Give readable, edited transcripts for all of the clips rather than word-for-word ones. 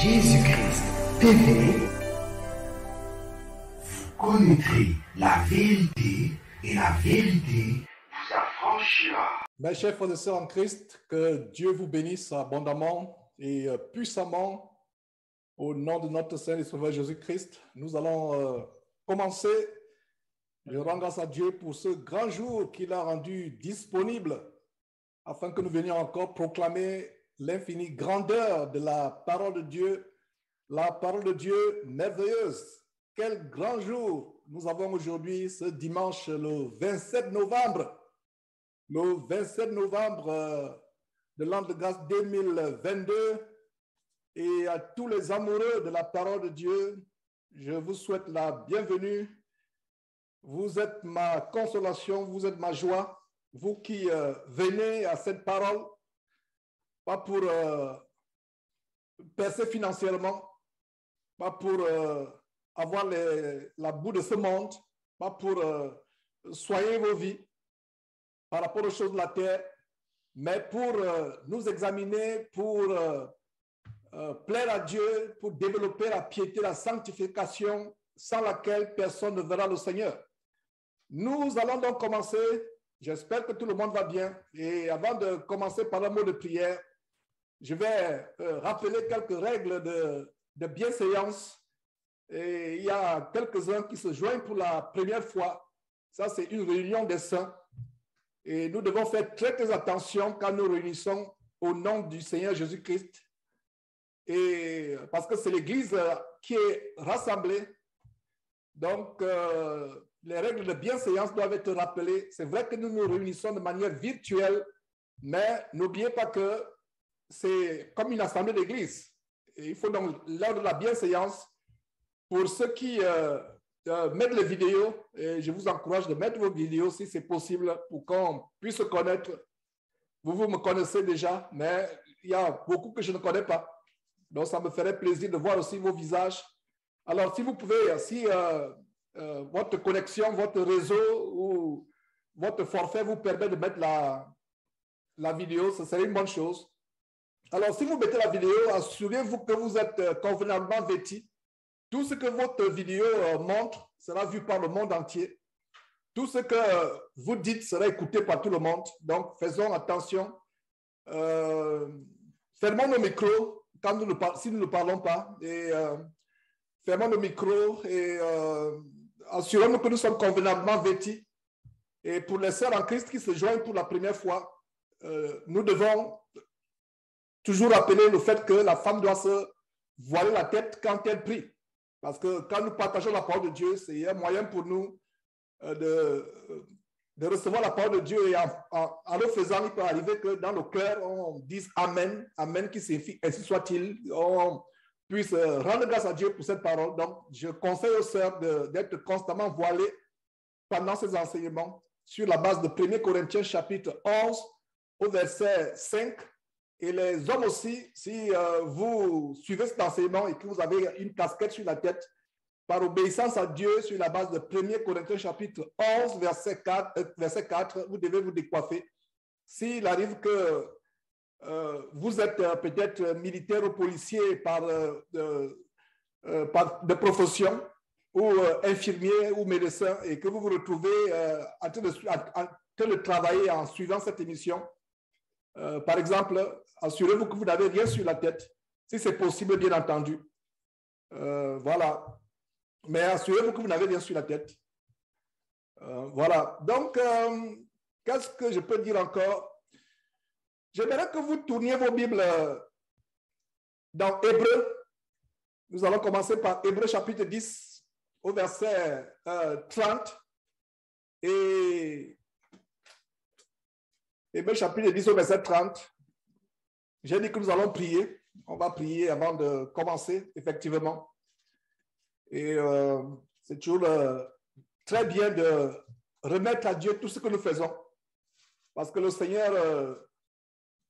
Jésus-Christ TV, vous connaîtrez la vérité et la vérité vous affranchira. Mes chers frères et sœurs en Christ, que Dieu vous bénisse abondamment et puissamment au nom de notre Seigneur et Sauveur Jésus-Christ. Nous allons commencer. Je rends grâce à Dieu pour ce grand jour qu'il a rendu disponible afin que nous venions encore proclamer l'infinie grandeur de la parole de Dieu, la parole de Dieu merveilleuse. Quel grand jour nous avons aujourd'hui, ce dimanche, le 27 novembre. Le 27 novembre de l'an de grâce 2022. Et à tous les amoureux de la parole de Dieu, je vous souhaite la bienvenue. Vous êtes ma consolation, vous êtes ma joie. Vous qui venez à cette parole, pas pour percer financièrement, pas pour avoir la boue de ce monde, pas pour soigner vos vies par rapport aux choses de la terre, mais pour nous examiner, pour plaire à Dieu, pour développer la piété, la sanctification, sans laquelle personne ne verra le Seigneur. Nous allons donc commencer. J'espère que tout le monde va bien. Et avant de commencer par un mot de prière, je vais rappeler quelques règles de bienséance. Et il y a quelques-uns qui se joignent pour la première fois. Ça, c'est une réunion des saints. Et nous devons faire très, très attention quand nous réunissons au nom du Seigneur Jésus-Christ. Et parce que c'est l'Église qui est rassemblée. Donc, les règles de bienséance doivent être rappelées. C'est vrai que nous nous réunissons de manière virtuelle, mais n'oubliez pas que c'est comme une assemblée d'église. Il faut donc, lors de la bienséance, pour ceux qui mettent les vidéos, et je vous encourage de mettre vos vidéos si c'est possible pour qu'on puisse se connaître. Vous me connaissez déjà, mais il y a beaucoup que je ne connais pas. Donc, ça me ferait plaisir de voir aussi vos visages. Alors, si vous pouvez, si votre connexion, votre réseau ou votre forfait vous permet de mettre la vidéo, ce serait une bonne chose. Alors, si vous mettez la vidéo, assurez-vous que vous êtes convenablement vêtis. Tout ce que votre vidéo montre sera vu par le monde entier. Tout ce que vous dites sera écouté par tout le monde. Donc, faisons attention. Fermons nos micros quand si nous ne parlons pas. Et fermons nos micros et assurons-nous que nous sommes convenablement vêtis. Et pour les sœurs en Christ qui se joignent pour la première fois, nous devons toujours rappeler le fait que la femme doit se voiler la tête quand elle prie. Parce que quand nous partageons la parole de Dieu, c'est un moyen pour nous de recevoir la parole de Dieu. Et en le faisant, il peut arriver que dans le cœur, on dise Amen, Amen qui signifie ainsi soit-il. On puisse rendre grâce à Dieu pour cette parole. Donc, je conseille aux sœurs d'être constamment voilées pendant ces enseignements sur la base de 1 Corinthiens chapitre 11 au verset 5. Et les hommes aussi, si vous suivez cet enseignement et que vous avez une casquette sur la tête, par obéissance à Dieu, sur la base de 1 Corinthiens chapitre 11, verset 4, vous devez vous décoiffer. S'il arrive que vous êtes peut-être militaire ou policier par de profession, ou infirmier ou médecin, et que vous vous retrouvez en train de travailler en suivant cette émission, par exemple, assurez-vous que vous n'avez rien sur la tête, si c'est possible, bien entendu. Voilà. Mais assurez-vous que vous n'avez rien sur la tête. Voilà. Donc, qu'est-ce que je peux dire encore? J'aimerais que vous tourniez vos Bibles dans Hébreux. Nous allons commencer par Hébreux chapitre 10 au verset 30. Et Hébreux chapitre 10 au verset 30. J'ai dit que nous allons prier. On va prier avant de commencer, effectivement. Et c'est toujours très bien de remettre à Dieu tout ce que nous faisons. Parce que le Seigneur,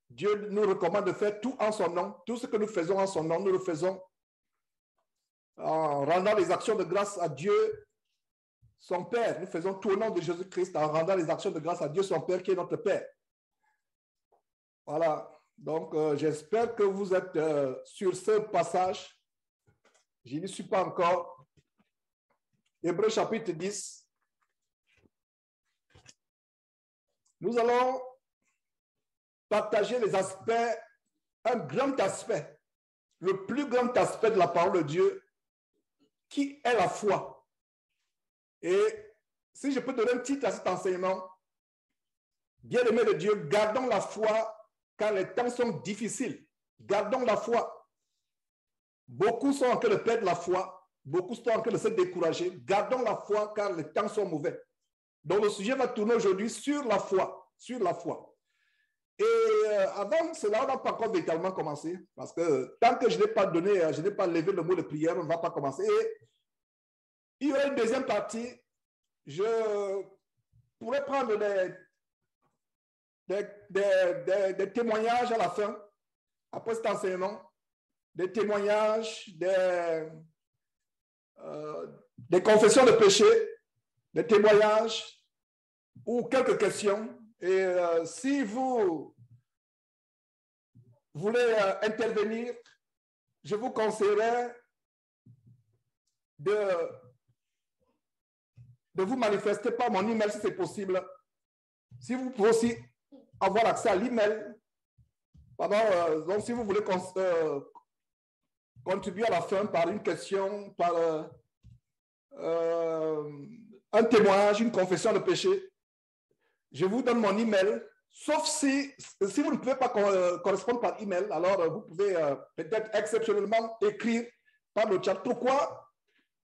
Dieu nous recommande de faire tout en son nom. Tout ce que nous faisons en son nom, nous le faisons en rendant les actions de grâce à Dieu, son Père. Nous faisons tout au nom de Jésus-Christ en rendant les actions de grâce à Dieu, son Père, qui est notre Père. Voilà. Donc, j'espère que vous êtes sur ce passage. Je n'y suis pas encore. Hébreux chapitre 10. Nous allons partager les aspects, un grand aspect, le plus grand aspect de la parole de Dieu, qui est la foi. Et si je peux donner un titre à cet enseignement, bien-aimés de Dieu, gardons la foi quand les temps sont difficiles. Gardons la foi. Beaucoup sont en train de perdre la foi. Beaucoup sont en train de se décourager. Gardons la foi quand les temps sont mauvais. Donc, le sujet va tourner aujourd'hui sur la foi. Sur la foi. Et avant cela, on n'a pas encore véritablement commencé. Parce que tant que je n'ai pas donné, je n'ai pas levé le mot de prière, on ne va pas commencer. Et il y aura une deuxième partie. Je pourrais prendre des témoignages à la fin, après cet enseignement, des témoignages, des confessions de péché, des témoignages ou quelques questions. Et si vous voulez intervenir, je vous conseillerais de vous manifester par mon email si c'est possible. Si vous pouvez aussi avoir accès à l'email, donc si vous voulez contribuer à la fin par une question, par un témoignage, une confession de péché, je vous donne mon email. Sauf si vous ne pouvez pas correspondre par email, alors vous pouvez peut-être exceptionnellement écrire par le chat. Pourquoi?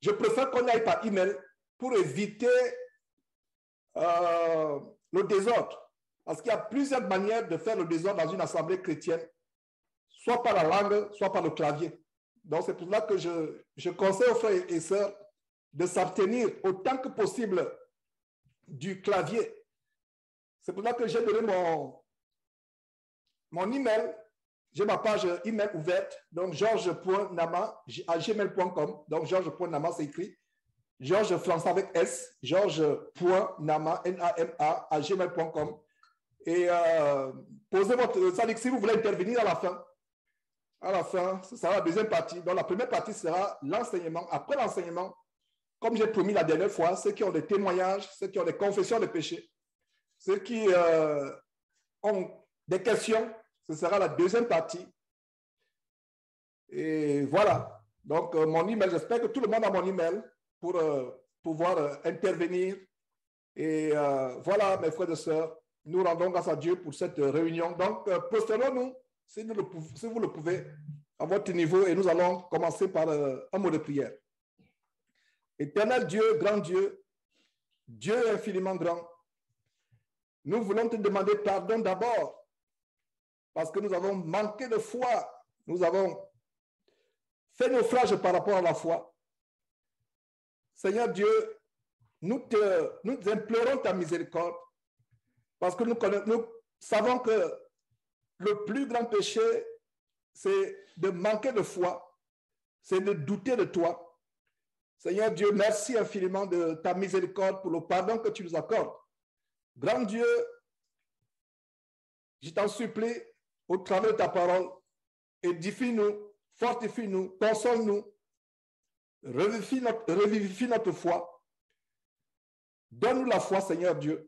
Je préfère qu'on aille par email pour éviter le désordre. Parce qu'il y a plusieurs manières de faire le désordre dans une assemblée chrétienne, soit par la langue, soit par le clavier. Donc, c'est pour cela que je conseille aux frères et sœurs de s'abstenir autant que possible du clavier. C'est pour cela que j'ai donné mon email. J'ai ma page email ouverte, donc georges.nama@gmail.com. Donc, georges.nama, c'est écrit. Georges François avec S, georges.nama, N-A-M-A, @gmail.com. Et posez votre... Ça dit que si vous voulez intervenir à la fin, ce sera la deuxième partie. Donc, la première partie sera l'enseignement. Après l'enseignement, comme j'ai promis la dernière fois, ceux qui ont des témoignages, ceux qui ont des confessions de péché, ceux qui ont des questions, ce sera la deuxième partie. Et voilà. Donc, mon email, j'espère que tout le monde a mon email pour pouvoir intervenir. Et voilà, mes frères et sœurs, nous rendons grâce à Dieu pour cette réunion. Donc, postérons-nous, si vous le pouvez, à votre niveau, et nous allons commencer par un mot de prière. Éternel Dieu, grand Dieu, Dieu infiniment grand, nous voulons te demander pardon d'abord parce que nous avons manqué de foi. Nous avons fait naufrage par rapport à la foi. Seigneur Dieu, nous implorons ta miséricorde parce que nous savons que le plus grand péché, c'est de manquer de foi, c'est de douter de toi. Seigneur Dieu, merci infiniment de ta miséricorde pour le pardon que tu nous accordes. Grand Dieu, je t'en supplie, au travers de ta parole, édifie-nous, fortifie-nous, console-nous, revivifie notre foi. Donne-nous la foi, Seigneur Dieu.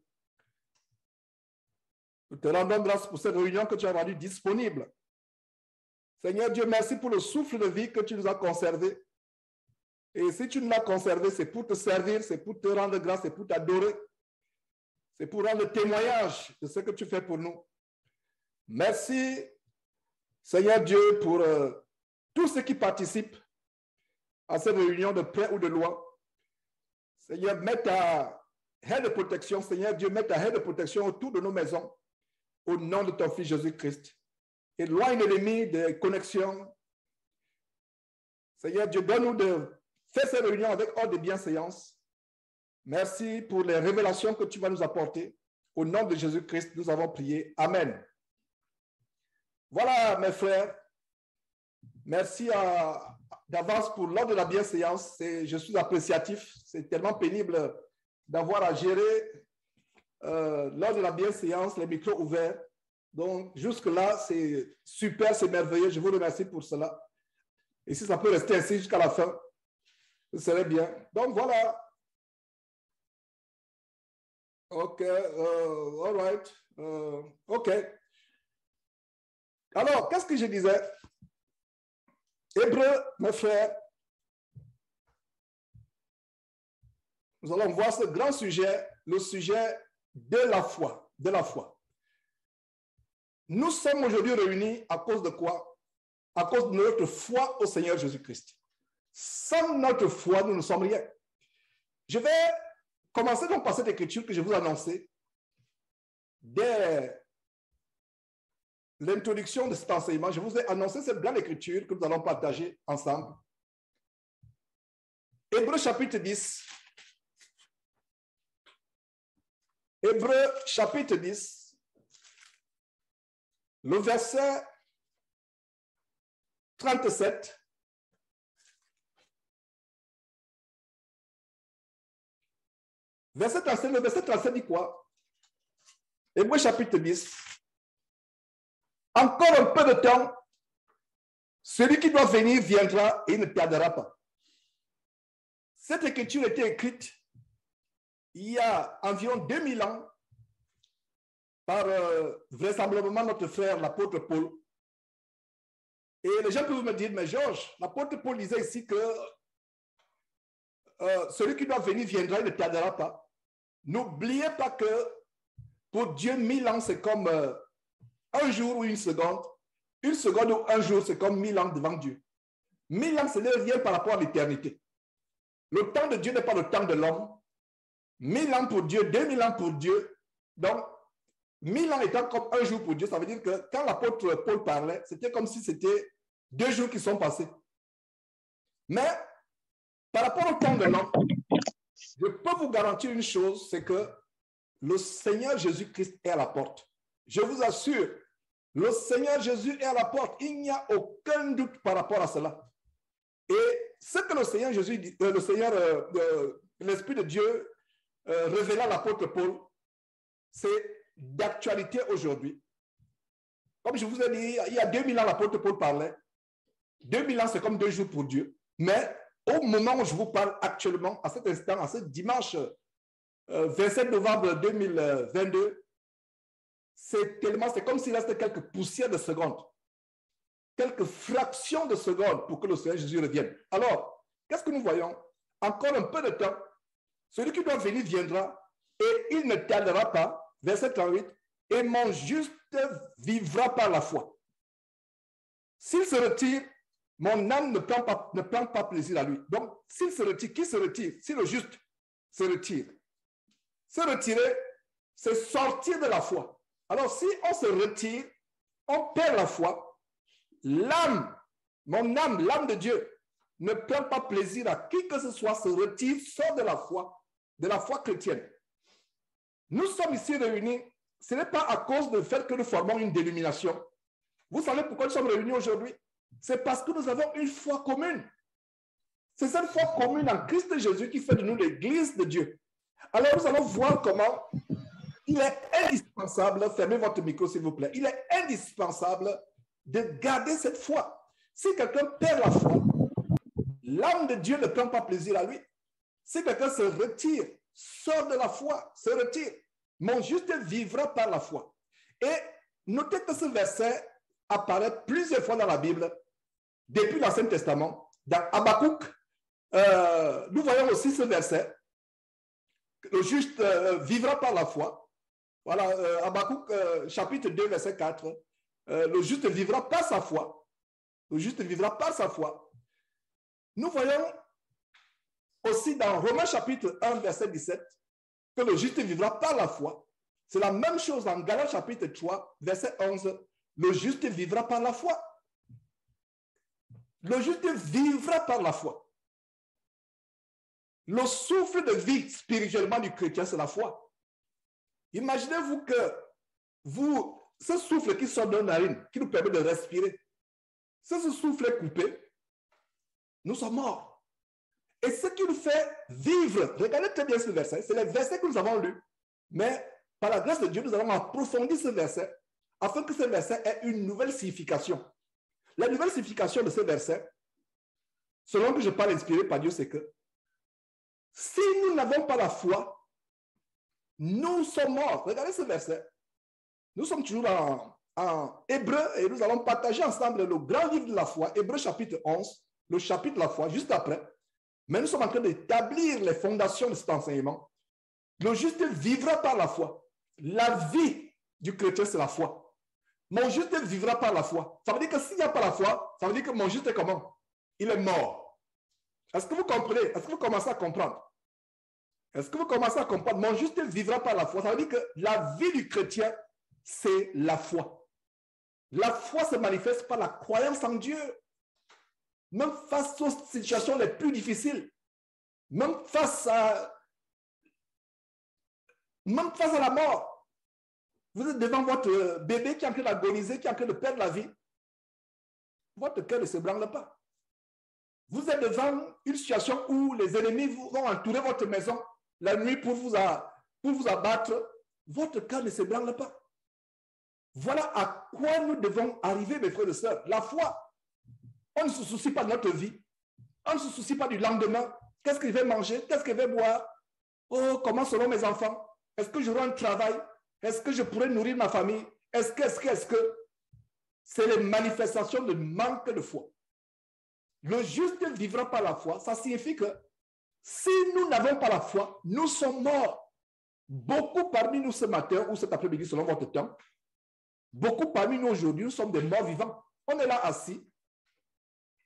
Nous te rendons grâce pour cette réunion que tu as rendue disponible. Seigneur Dieu, merci pour le souffle de vie que tu nous as conservé. Et si tu nous l'as conservé, c'est pour te servir, c'est pour te rendre grâce, c'est pour t'adorer. C'est pour rendre le témoignage de ce que tu fais pour nous. Merci, Seigneur Dieu, pour tous ceux qui participent à cette réunion de près ou de loin. Seigneur, mets ta haie de protection. Seigneur Dieu, mets ta haie de protection autour de nos maisons. Au nom de ton Fils Jésus-Christ. Éloigne l'ennemi des connexions. Seigneur Dieu, donne-nous de faire cette réunion avec ordre de bienséance. Merci pour les révélations que tu vas nous apporter. Au nom de Jésus-Christ, nous avons prié. Amen. Voilà, mes frères. Merci d'avance pour l'ordre de la bienséance. Je suis appréciatif. C'est tellement pénible d'avoir à gérer l'ordre de la bienséance, les micros ouverts. Donc, jusque-là, c'est super, c'est merveilleux. Je vous remercie pour cela. Et si ça peut rester ainsi jusqu'à la fin, ce serait bien. Donc, voilà. OK. All right. OK. Alors, qu'est-ce que je disais? Hébreux, mes frères, nous allons voir ce grand sujet, le sujet de la foi. De la foi. Nous sommes aujourd'hui réunis à cause de quoi? À cause de notre foi au Seigneur Jésus-Christ. Sans notre foi, nous ne sommes rien. Je vais commencer donc par cette écriture que je vous annonçais dès l'introduction de cet enseignement. Je vous ai annoncé cette grande écriture que nous allons partager ensemble. Hébreux chapitre 10. Hébreux chapitre 10. Le verset 37. Verset 37, le verset 37 dit quoi? Hébreux chapitre 10. Encore un peu de temps, celui qui doit venir viendra et il ne tardera pas. Cette écriture a été écrite il y a environ 2000 ans par vraisemblablement notre frère, l'apôtre Paul. Et les gens peuvent me dire, mais Georges, l'apôtre Paul disait ici que celui qui doit venir viendra, il ne tardera pas. N'oubliez pas que pour Dieu, 1000 ans, c'est comme un jour ou une seconde. Une seconde ou un jour, c'est comme 1000 ans devant Dieu. 1000 ans, ce n'est rien par rapport à l'éternité. Le temps de Dieu n'est pas le temps de l'homme. 1000 ans pour Dieu, 2000 ans pour Dieu. Donc, 1000 ans étant comme un jour pour Dieu, ça veut dire que quand l'apôtre Paul parlait, c'était comme si c'était 2 jours qui sont passés. Mais, par rapport au temps de l'homme, je peux vous garantir une chose, c'est que le Seigneur Jésus-Christ est à la porte. Je vous assure, le Seigneur Jésus est à la porte. Il n'y a aucun doute par rapport à cela. Et ce que le Seigneur Jésus, l'Esprit de Dieu révéla à l'apôtre Paul, c'est d'actualité aujourd'hui. Comme je vous ai dit, il y a 2000 ans, l'apôtre Paul parlait. 2000 ans, c'est comme 2 jours pour Dieu. Mais au moment où je vous parle actuellement, à cet instant, à ce dimanche 27 novembre 2022, c'est comme s'il restait quelques poussières de secondes, quelques fractions de secondes pour que le Seigneur Jésus revienne. Alors, qu'est-ce que nous voyons? Encore un peu de temps, celui qui doit venir viendra et il ne tardera pas. Verset 38, et mon juste vivra par la foi. S'il se retire, mon âme ne prend pas plaisir à lui. Donc, s'il se retire, qui se retire? Si le juste se retire. Se retirer, c'est sortir de la foi. Alors, si on se retire, on perd la foi. L'âme, mon âme, l'âme de Dieu, ne prend pas plaisir à qui que ce soit, se retire, sort de la foi chrétienne. Nous sommes ici réunis, ce n'est pas à cause du fait que nous formons une dénomination. Vous savez pourquoi nous sommes réunis aujourd'hui? C'est parce que nous avons une foi commune. C'est cette foi commune en Christ Jésus qui fait de nous l'Église de Dieu. Alors nous allons voir comment il est indispensable, fermez votre micro s'il vous plaît, il est indispensable de garder cette foi. Si quelqu'un perd la foi, l'âme de Dieu ne prend pas plaisir à lui. Si quelqu'un se retire, sort de la foi, se retire, mon juste vivra par la foi. Et notez que ce verset apparaît plusieurs fois dans la Bible, depuis l'Ancien Testament. Dans Habakkuk, nous voyons aussi ce verset, le juste vivra par la foi. Voilà, Habakkuk, chapitre 2, verset 4. Le juste vivra par sa foi. Le juste vivra par sa foi. Nous voyons aussi dans Romains chapitre 1, verset 17, que le juste vivra par la foi. C'est la même chose dans Galates chapitre 3, verset 11. Le juste vivra par la foi. Le juste vivra par la foi. Le souffle de vie spirituellement du chrétien, c'est la foi. Imaginez-vous que ce souffle qui sort de nos narines, qui nous permet de respirer, si ce souffle est coupé, nous sommes morts. Et ce qui nous fait vivre, regardez très bien ce verset, c'est le verset que nous avons lu, mais par la grâce de Dieu, nous avons approfondi ce verset afin que ce verset ait une nouvelle signification. La nouvelle signification de ce verset, selon que je parle inspiré par Dieu, c'est que si nous n'avons pas la foi, nous sommes morts. Regardez ce verset. Nous sommes toujours en Hébreu et nous allons partager ensemble le grand livre de la foi, Hébreu chapitre 11, le chapitre de la foi, juste après. Mais nous sommes en train d'établir les fondations de cet enseignement. Le juste vivra par la foi. La vie du chrétien, c'est la foi. Mon juste vivra par la foi. Ça veut dire que s'il n'y a pas la foi, ça veut dire que mon juste est comment? Il est mort. Est-ce que vous comprenez? Est-ce que vous commencez à comprendre? Est-ce que vous commencez à comprendre? Mon juste vivra par la foi. Ça veut dire que la vie du chrétien, c'est la foi. La foi se manifeste par la croyance en Dieu. Même face aux situations les plus difficiles, même face à la mort. Vous êtes devant votre bébé qui est en train d'agoniser, qui est en train de perdre la vie. Votre cœur ne se branle pas. Vous êtes devant une situation où les ennemis vont entourer votre maison la nuit pour vous abattre. Votre cœur ne se branle pas. Voilà à quoi nous devons arriver, mes frères et sœurs. La foi. On ne se soucie pas de notre vie. On ne se soucie pas du lendemain. Qu'est-ce que je vais manger? Qu'est-ce que je vais boire? Oh, comment seront mes enfants? Est-ce que j'aurai un travail? Est-ce que je pourrai nourrir ma famille? Est-ce que? C'est les manifestations de manque de foi. Le juste vivra par la foi. Ça signifie que si nous n'avons pas la foi, nous sommes morts. Beaucoup parmi nous ce matin ou cet après-midi, selon votre temps, beaucoup parmi nous aujourd'hui, nous sommes des morts vivants. On est là assis.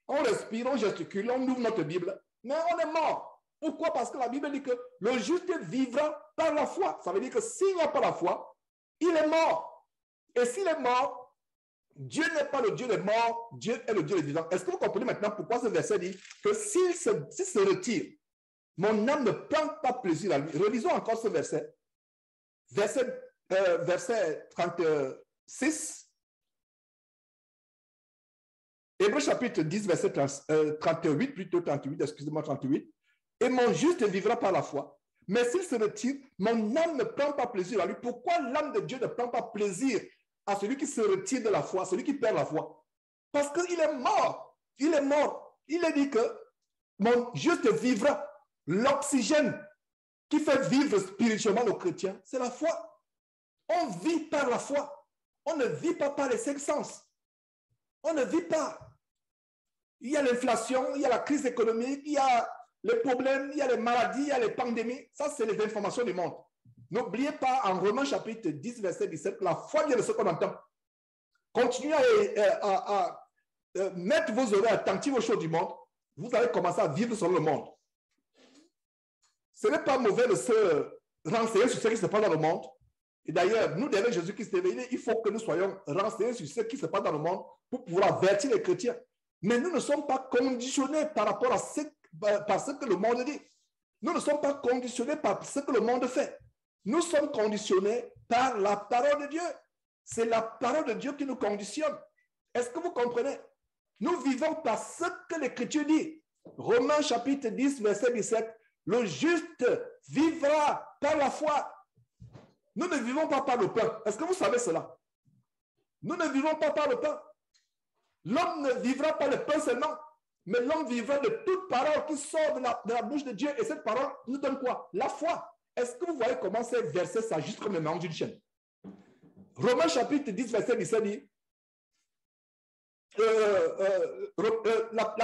On respire, on gesticule, on ouvre notre Bible, mais on est mort. Pourquoi? Parce que la Bible dit que le juste vivra par la foi. Ça veut dire que s'il n'y a pas la foi, il est mort. Et s'il est mort, Dieu n'est pas le Dieu des morts, Dieu est le Dieu des vivants. Est-ce que vous comprenez maintenant pourquoi ce verset dit que s'il se retire, mon âme ne prend pas plaisir à lui? Relisons encore ce verset. Verset 36. Hébreu chapitre 10, verset 38, plutôt 38, excusez-moi, 38. Et mon juste vivra par la foi. Mais s'il se retire, mon âme ne prend pas plaisir à lui. Pourquoi l'âme de Dieu ne prend pas plaisir à celui qui se retire de la foi, celui qui perd la foi? Parce qu'il est mort. Il est mort. Il est dit que mon juste vivra. L'oxygène qui fait vivre spirituellement le chrétien, c'est la foi. On vit par la foi. On ne vit pas par les cinq sens. On ne vit pas. Il y a l'inflation, il y a la crise économique, il y a les problèmes, il y a les maladies, il y a les pandémies. Ça, c'est les informations du monde. N'oubliez pas, en Romains chapitre 10, verset 17, la foi vient de ce qu'on entend. Continuez à mettre vos oreilles attentives aux choses du monde. Vous allez commencer à vivre sur le monde. Ce n'est pas mauvais de se renseigner sur ce qui se passe dans le monde. Et d'ailleurs, nous, derrière Jésus-Christ éveillé, il faut que nous soyons renseignés sur ce qui se passe dans le monde pour pouvoir avertir les chrétiens. Mais nous ne sommes pas conditionnés par rapport à ce que le monde dit. Nous ne sommes pas conditionnés par ce que le monde fait. Nous sommes conditionnés par la parole de Dieu. C'est la parole de Dieu qui nous conditionne. Est-ce que vous comprenez? Nous vivons par ce que l'Écriture dit. Romains chapitre 10, verset 17. Le juste vivra par la foi. Nous ne vivons pas par le pain. Est-ce que vous savez cela? Nous ne vivons pas par le pain. L'homme ne vivra pas le pain seulement, mais l'homme vivra de toute parole qui sort de la bouche de Dieu. Et cette parole nous donne quoi? La foi. Est-ce que vous voyez comment ces versets s'ajustent comme le nom d'une chaîne? Romains chapitre 10, verset 17 dit, la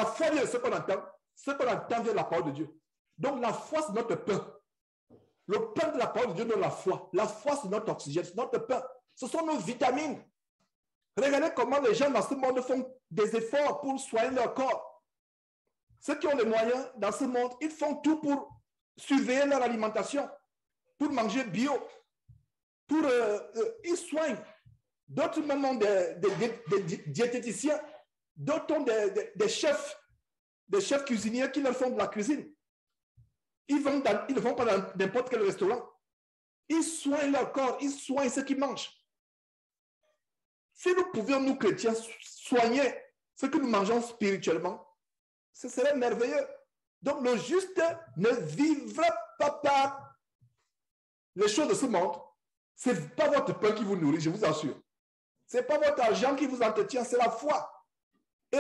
foi vient de ce qu'on entend vient de la parole de Dieu. Donc la foi, c'est notre pain. Le pain de la parole de Dieu donne la foi. La foi, c'est notre oxygène, c'est notre pain. Ce sont nos vitamines. Regardez comment les gens dans ce monde font des efforts pour soigner leur corps. Ceux qui ont les moyens dans ce monde, ils font tout pour surveiller leur alimentation, pour manger bio, ils soignent. D'autres même ont des diététiciens, d'autres ont des chefs cuisiniers qui leur font de la cuisine. Ils ne vont pas dans n'importe quel restaurant. Ils soignent leur corps, ils soignent ce qu'ils mangent. Si nous pouvions, nous chrétiens, soigner ce que nous mangeons spirituellement, ce serait merveilleux. Donc le juste ne vivra pas par les choses de ce monde. Ce n'est pas votre pain qui vous nourrit, je vous assure. Ce n'est pas votre argent qui vous entretient, c'est la foi. Et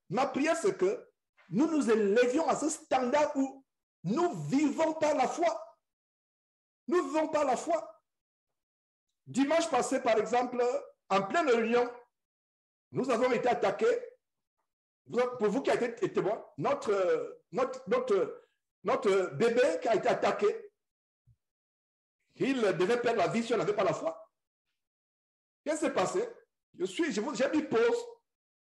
ma prière, c'est que nous nous élevions à ce standard où nous vivons par la foi. Nous vivons par la foi. Dimanche passé, par exemple, en pleine réunion, nous avons été attaqués. Pour vous qui avez été témoin, notre bébé qui a été attaqué, il devait perdre la vie si on n'avait pas la foi. Qu'est-ce qui s'est passé? J'ai mis pause.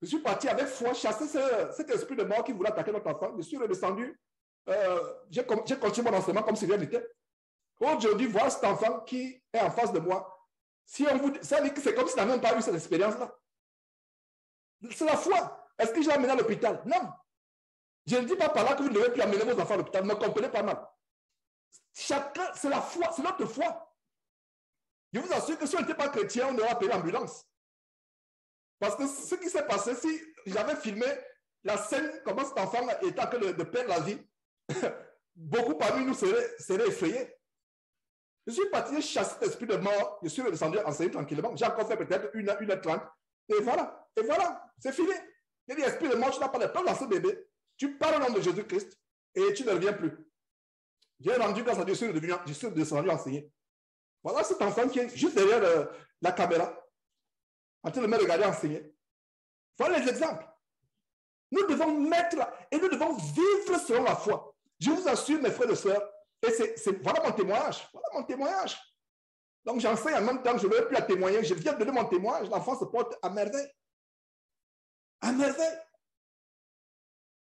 Je suis parti avec foi chasser cet esprit de mort qui voulait attaquer notre enfant. Je suis redescendu. J'ai continué mon enseignement comme si rien n'était. Aujourd'hui, voir cet enfant qui est en face de moi, si on vous dit, ça veut dire que c'est comme si on n'a même pas eu cette expérience-là. C'est la foi. Est-ce que je l'ai amené à l'hôpital? Non. Je ne dis pas par là que vous ne devez plus amener vos enfants à l'hôpital. Ne me comprenez pas mal. Chacun, c'est la foi, c'est notre foi. Je vous assure que si on n'était pas chrétien, on aurait appelé l'ambulance. Parce que ce qui s'est passé, si j'avais filmé la scène, comment cet enfant était en train de perdre la vie, beaucoup parmi nous seraient effrayés. Je suis parti chasser cet esprit de mort, je suis redescendu enseigner tranquillement. J'ai encore fait peut-être 1h30. Et voilà, c'est fini. Il y a des esprits de mort, tu n'as pas de temps dans ce bébé. Tu parles au nom de Jésus-Christ et tu ne reviens plus. J'ai rendu grâce à Dieu, je suis descendu enseigner. Voilà cet enfant qui est juste derrière la caméra, en train de me regarder enseigner. Voilà les exemples. Nous devons nous devons vivre selon la foi. Je vous assure, mes frères et sœurs, et voilà mon témoignage. Voilà mon témoignage. Donc j'enseigne en même temps que je ne veux plus à témoigner. Je viens de donner mon témoignage. L'enfant se porte à merveille. À merveille.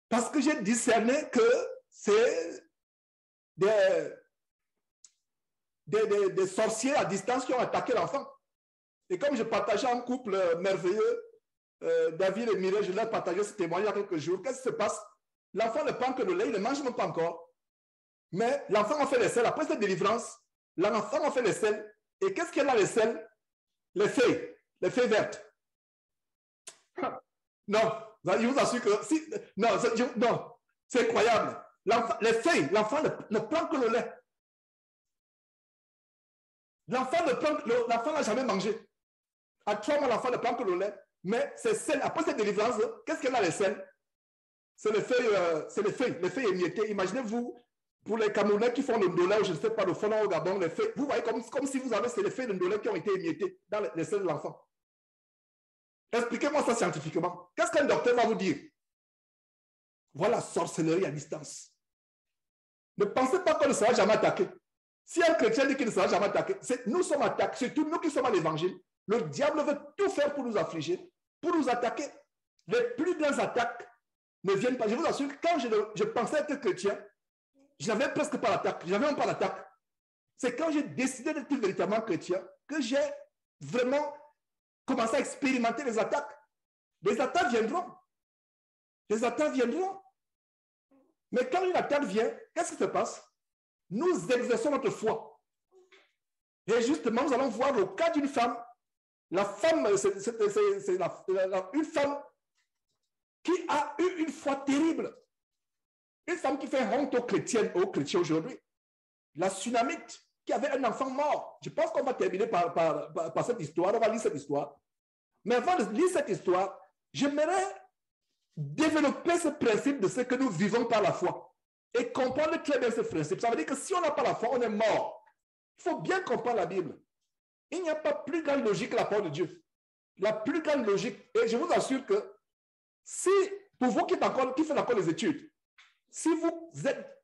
Parce que j'ai discerné que c'est des sorciers à distance qui ont attaqué l'enfant. Et comme je partageais un couple merveilleux, David et Mireille, je leur partageais ce témoignage il y a quelques jours. Qu'est-ce qui se passe? L'enfant ne prend que le lait, il ne mange même pas encore. Mais l'enfant a fait les selles. Après cette délivrance, l'enfant a fait les selles. Et qu'est-ce qu'il y a dans les selles? Les feuilles vertes. Non, je vous assure que si, non, c'est incroyable. Les feuilles, l'enfant ne prend que le lait. L'enfant n'a jamais mangé. À 3 mois, l'enfant ne prend que le lait. Mais ces selles, après cette délivrance, qu'est-ce qu'il y a dans les selles? C'est les feuilles émiettées. Imaginez-vous, pour les Camerounais qui font le ndolé, ou je ne sais pas, le fondant au Gabon, les feuilles, vous voyez comme si vous avez les feuilles de ndolé qui ont été émiettées dans les selles de l'enfant. Expliquez-moi ça scientifiquement. Qu'est-ce qu'un docteur va vous dire? Voilà, sorcellerie à distance. Ne pensez pas qu'on ne sera jamais attaqué. Si un chrétien dit qu'il ne sera jamais attaqué, nous sommes attaqués, surtout nous qui sommes à l'évangile. Le diable veut tout faire pour nous affliger, pour nous attaquer. Les plus grandes attaques ne viennent pas. Je vous assure que quand je pensais être chrétien, je n'avais presque pas l'attaque. Je n'avais même pas l'attaque. C'est quand j'ai décidé d'être véritablement chrétien que j'ai vraiment commencé à expérimenter les attaques. Les attaques viendront. Les attaques viendront. Mais quand une attaque vient, qu'est-ce qui se passe? Nous exerçons notre foi. Et justement, nous allons voir le cas d'une femme. La femme, c'est une femme qui a eu une foi terrible. Une femme qui fait honte aux chrétiens aujourd'hui. La Sunamite, qui avait un enfant mort. Je pense qu'on va terminer par cette histoire. On va lire cette histoire. Mais avant de lire cette histoire, j'aimerais développer ce principe de ce que nous vivons par la foi. Et comprendre très bien ce principe. Ça veut dire que si on n'a pas la foi, on est mort. Il faut bien comprendre la Bible. Il n'y a pas plus grande logique que la parole de Dieu. La plus grande logique, et je vous assure que si, pour vous qui faites encore les études, si vous êtes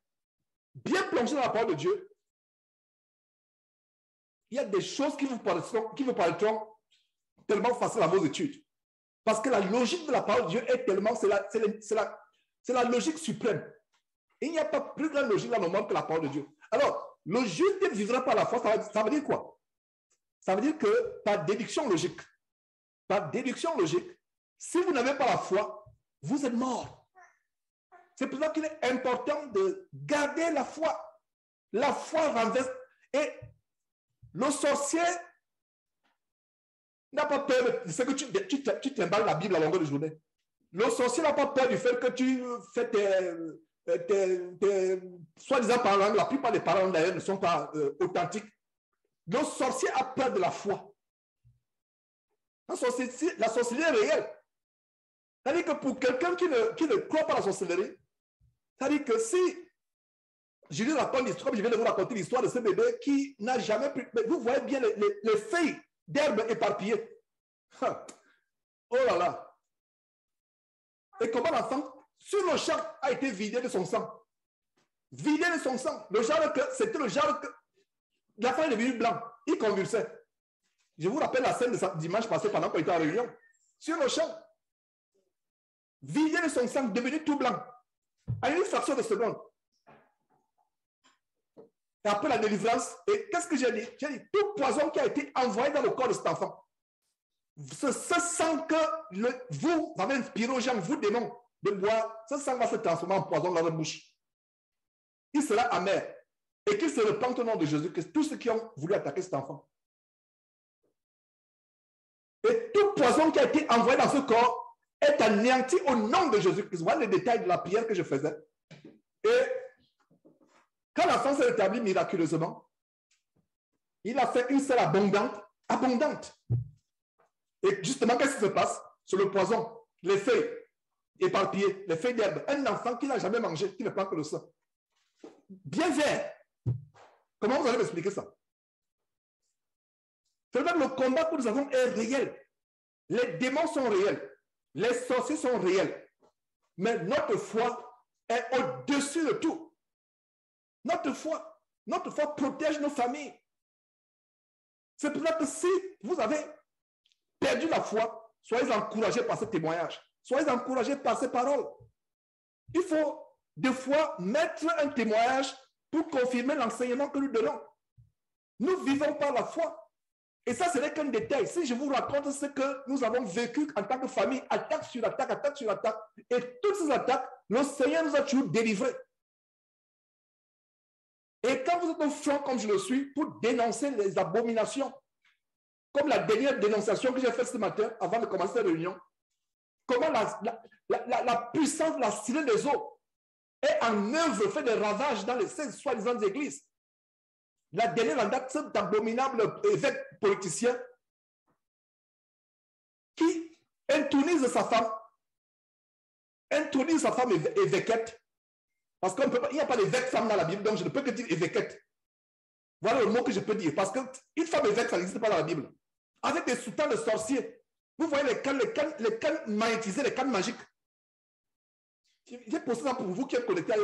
bien plongé dans la parole de Dieu, il y a des choses qui vous paraîtront tellement faciles à vos études. Parce que la logique de la parole de Dieu est tellement, c'est la logique suprême. Il n'y a pas plus grande logique dans le monde que la parole de Dieu. Alors, le juste vivra par la foi, ça veut dire quoi? Ça veut dire que par déduction logique, si vous n'avez pas la foi, vous êtes mort. C'est pour ça qu'il est important de garder la foi. La foi renverse. Et le sorcier n'a pas peur de ce que tu t'emballes la Bible à longueur de journée. Le sorcier n'a pas peur du fait que tu fais soi-disant parlant, la plupart des parents d'ailleurs ne sont pas authentiques. Le sorcier a peur de la foi. La sorcellerie est réelle. C'est-à-dire que pour quelqu'un qui ne croit pas à la sorcellerie, c'est-à-dire que si je lui raconte l'histoire, comme je viens de vous raconter l'histoire de ce bébé qui n'a jamais pu... Vous voyez bien les feuilles d'herbe éparpillées. Oh là là. Et comment l'enfant, sur le champ, a été vidé de son sang. Vidé de son sang. Le genre que, c'était le genre que l'enfant est devenu blanc. Il convulsait. Je vous rappelle la scène de dimanche passé pendant qu'on était en réunion. Sur le champ. Vidé de son sang, devenu tout blanc. À une fraction de seconde. Et après la délivrance, et qu'est-ce que j'ai dit? J'ai dit, tout poison qui a été envoyé dans le corps de cet enfant, ce sang que vous avez inspiré aux gens, vous démons, de boire, ce sang va se transformer en poison dans leur bouche. Il sera amer. Et qu'il se repente au nom de Jésus-Christ, tous ceux qui ont voulu attaquer cet enfant. Et tout poison qui a été envoyé dans ce corps est anéanti au nom de Jésus-Christ. Voilà les détails de la prière que je faisais. Et quand l'enfant s'est rétabli miraculeusement, il a fait une selle abondante. Et justement, qu'est-ce qui se passe? Sur le poison, les feuilles éparpillées, les feuilles d'herbe. Un enfant qui n'a jamais mangé, qui ne prend que le sang. Bien vert. Comment vous allez m'expliquer ça? C'est-à-dire que le combat que nous avons est réel. Les démons sont réels. Les sorciers sont réels. Mais notre foi est au-dessus de tout. Notre foi protège nos familles. C'est pour ça que si vous avez perdu la foi, soyez encouragés par ce témoignage. Soyez encouragés par ces paroles. Il faut des fois mettre un témoignage pour confirmer l'enseignement que nous donnons. Nous vivons par la foi. Et ça, ce n'est qu'un détail. Si je vous raconte ce que nous avons vécu en tant que famille, attaque sur attaque, attaque sur attaque, et toutes ces attaques, le Seigneur nous a toujours délivrés. Et quand vous êtes au front, comme je le suis, pour dénoncer les abominations, comme la dernière dénonciation que j'ai faite ce matin, avant de commencer la réunion, comment la puissance, la sirène des eaux est en œuvre, fait des ravages dans les soi-disant églises. La dernière en date, cet abominable évêque politicien qui intronise sa femme évêquette, parce qu'il n'y a pas d'évêque femme dans la Bible, donc je ne peux que dire évêquette. Voilà le mot que je peux dire, parce qu'une femme évêque, ça n'existe pas dans la Bible. Avec des soutanes de sorciers. Vous voyez les cannes magnétisées, les cannes magiques. J'ai posté ça pour vous qui êtes connectés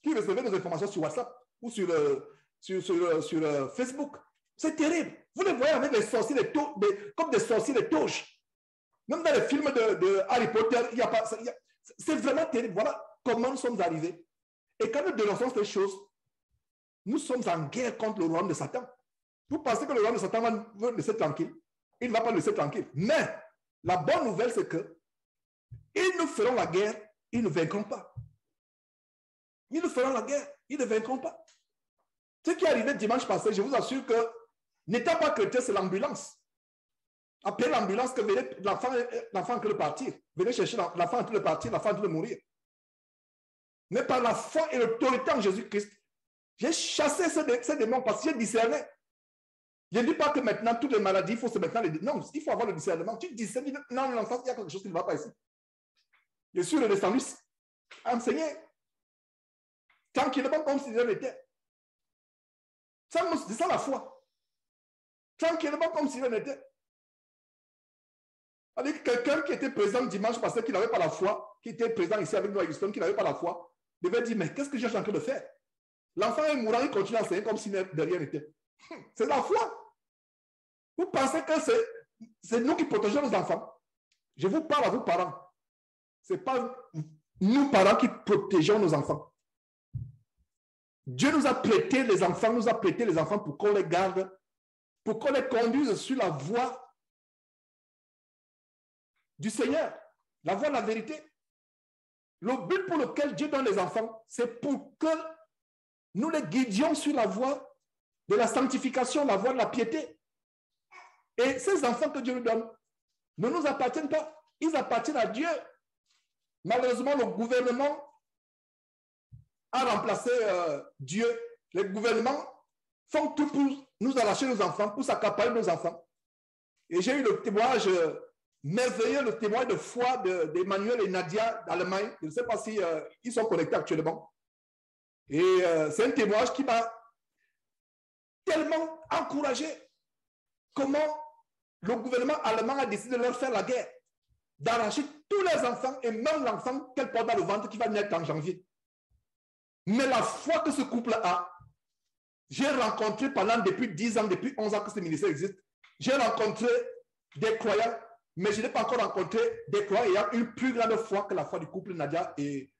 qui recevez des informations sur WhatsApp ou sur Facebook. C'est terrible. Vous les voyez avec les sorciers, comme des sorciers de touches. Même dans les films de Harry Potter, il n'y a pas. C'est vraiment terrible. Voilà comment nous sommes arrivés. Et quand nous dénonçons ces choses, nous sommes en guerre contre le royaume de Satan. Vous pensez que le royaume de Satan va nous laisser tranquille? Il ne va pas nous laisser tranquille. Mais la bonne nouvelle, c'est que ils nous feront la guerre, ils ne vaincront pas. Ils nous feront la guerre, ils ne vaincront pas. Ce qui est arrivé dimanche passé, je vous assure que n'étant pas chrétien, c'est l'ambulance. Appelez l'ambulance que l'enfant est en train de partir. Venez chercher l'enfant en train de partir, l'enfant en train de mourir. Mais par la foi et l'autorité en Jésus-Christ, j'ai chassé ces démons parce que j'ai discerné. Je ne dis pas que maintenant, toutes les maladies, il faut se mettre dans les... Non, il faut avoir le discernement. Tu discernes, non, l'enfant, il y a quelque chose qui ne va pas ici. Je suis redescendu enseigner tranquillement comme si je l'étais. C'est ça la foi. Tranquillement comme si je l'étais. Avec quelqu'un qui était présent dimanche parce qu'il n'avait pas la foi, qui était présent ici avec nous à Houston, qui n'avait pas la foi, devait dire, mais qu'est-ce que j'ai en train de faire? L'enfant est mourant, il continue à enseigner comme si de rien n'était. C'est la foi. Vous pensez que c'est nous qui protégeons nos enfants? Je vous parle à vous parents. Ce n'est pas nous parents qui protégeons nos enfants. Dieu nous a prêté les enfants, pour qu'on les garde, pour qu'on les conduise sur la voie du Seigneur, la voie de la vérité. Le but pour lequel Dieu donne les enfants, c'est pour que nous les guidions sur la voie de la sanctification, la voie de la piété. Et ces enfants que Dieu nous donne ne nous appartiennent pas. Ils appartiennent à Dieu. Malheureusement, le gouvernement a remplacé Dieu. Les gouvernements font tout pour nous arracher nos enfants, pour s'accaparer nos enfants. Et j'ai eu le témoignage merveilleux, le témoignage de foi d'Emmanuel et Nadia d'Allemagne. Je ne sais pas si ils sont connectés actuellement. Et c'est un témoignage qui m'a tellement encouragé. Comment le gouvernement allemand a décidé de leur faire la guerre, d'arracher tous les enfants et même l'enfant qu'elle porte dans le ventre qui va naître en janvier. Mais la foi que ce couple a, j'ai rencontré depuis 10 ans, depuis 11 ans que ce ministère existe, j'ai rencontré des croyants, mais je n'ai pas encore rencontré des croyants ayant une plus grande foi que la foi du couple Nadia et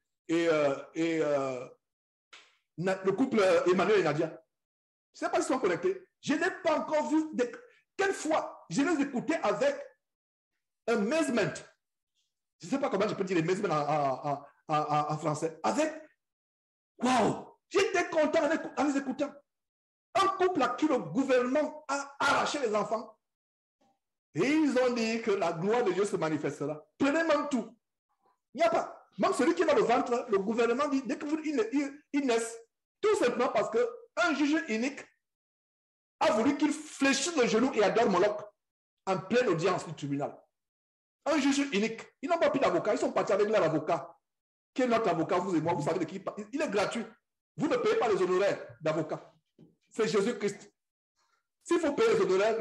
le couple Emmanuel et Nadia. Je ne sais pas s'ils sont connectés. Je n'ai pas encore vu quelle foi. Je les écoutais avec amazement. Je ne sais pas comment je peux dire amazement en français. Avec waouh! J'étais content en les écoutant. Un couple à qui le gouvernement a arraché les enfants. Et ils ont dit que la gloire de Dieu se manifestera. Prenez même tout. Il n'y a pas. Même celui qui est dans le ventre, le gouvernement dit, dès qu'ils naissent, tout simplement parce qu'un juge unique a voulu qu'il fléchisse le genou et adore Moloch en pleine audience du tribunal. Un juge unique. Ils n'ont pas pris d'avocat. Ils sont partis avec leur avocat. Qui est notre avocat, vous et moi, vous savez de qui il parle. Il est gratuit. Vous ne payez pas les honoraires d'avocat. C'est Jésus-Christ. S'il faut payer les honoraires,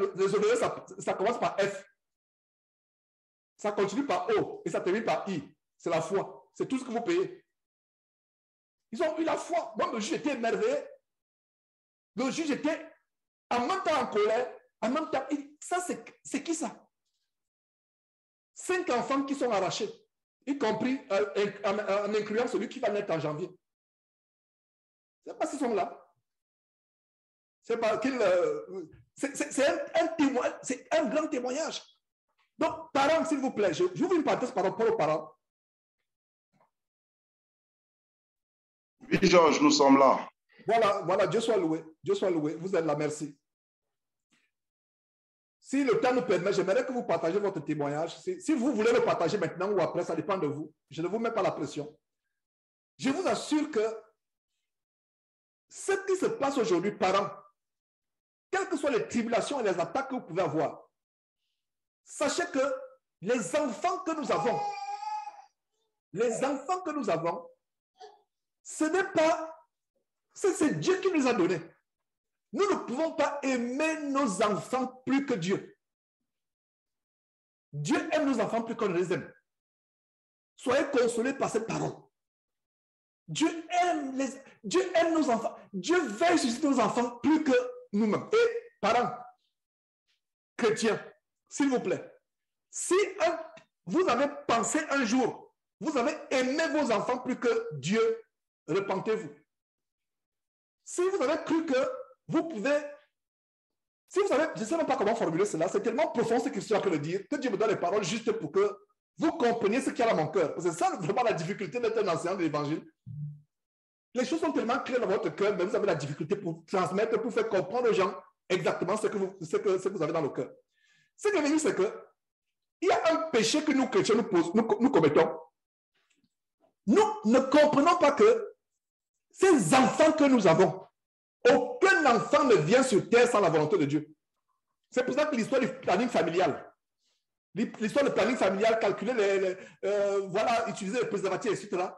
ça commence par F. Ça continue par O et ça termine par I. C'est la foi. C'est tout ce que vous payez. Ils ont eu la foi. Moi, le juge était émerveillé. Le juge était en même temps en colère, en même temps. Ça, c'est qui ça? 5 enfants qui sont arrachés, y compris en incluant celui qui va naître en janvier. Je ne sais pas s'ils sont là. C'est un grand témoignage. Donc, parents, s'il vous plaît, j'ouvre une parenthèse par rapport aux parents. Oui, Georges, nous sommes là. Voilà, Dieu soit loué. Dieu soit loué. Vous êtes là, merci. Si le temps nous permet, j'aimerais que vous partagiez votre témoignage. Si vous voulez le partager maintenant ou après, ça dépend de vous. Je ne vous mets pas la pression. Je vous assure que ce qui se passe aujourd'hui, parents, quelles que soient les tribulations et les attaques que vous pouvez avoir, sachez que les enfants que nous avons, ce n'est pas, c'est Dieu qui nous a donné. Nous ne pouvons pas aimer nos enfants plus que Dieu. Dieu aime nos enfants plus qu'on ne les aime. Soyez consolés par cette parole. Dieu aime nos enfants. Dieu veille sur nos enfants plus que nous-mêmes. Et parents, chrétiens, s'il vous plaît, si vous avez pensé un jour, vous avez aimé vos enfants plus que Dieu, repentez-vous. Si vous avez cru que vous pouvez, si vous avez, je ne sais même pas comment formuler cela, c'est tellement profond ce que je suis en train de dire, que Dieu me donne les paroles juste pour que vous compreniez ce qu'il y a dans mon cœur. C'est ça vraiment la difficulté d'être un enseignant de l'évangile. Les choses sont tellement claires dans votre cœur, mais vous avez la difficulté pour transmettre, pour faire comprendre aux gens exactement ce que vous avez dans le cœur. Ce que je veux dire, c'est que il y a un péché que nous, chrétiens, nous commettons. Nous ne comprenons pas que ces enfants que nous avons, aucun enfant ne vient sur terre sans la volonté de Dieu. C'est pour ça que l'histoire du planning familial, calculer utiliser les préservatifs, etc.